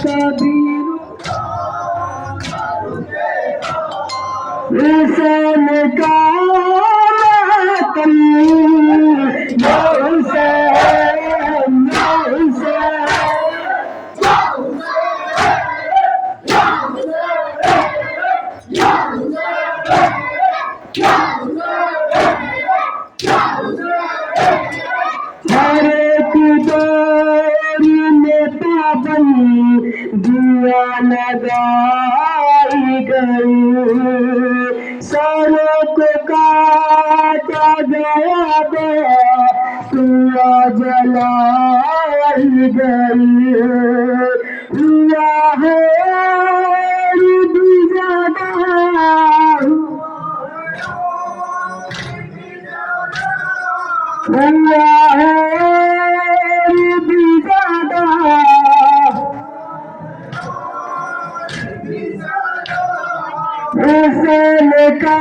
कबीर हुसैन का मातम या हुसैन या हर एक दौर में पाबंद दिया लगाई गई सारों को काटा गया पूरा जलाई गई हुआ है हुआ है बिजादा हुसैन का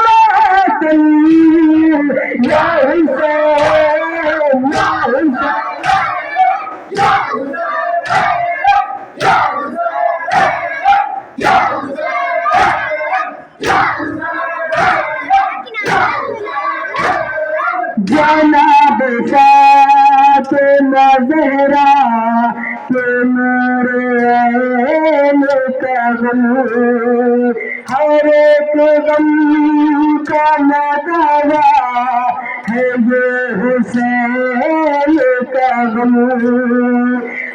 मातम या हुसैन या जनाब फातिमा ज़हरा के मेरे ऐन का गम हर एक गम का नदावा है ये हुसैन का गम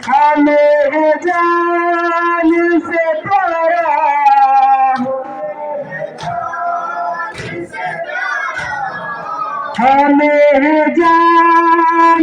हमें है जान से प्यारा हमें है जान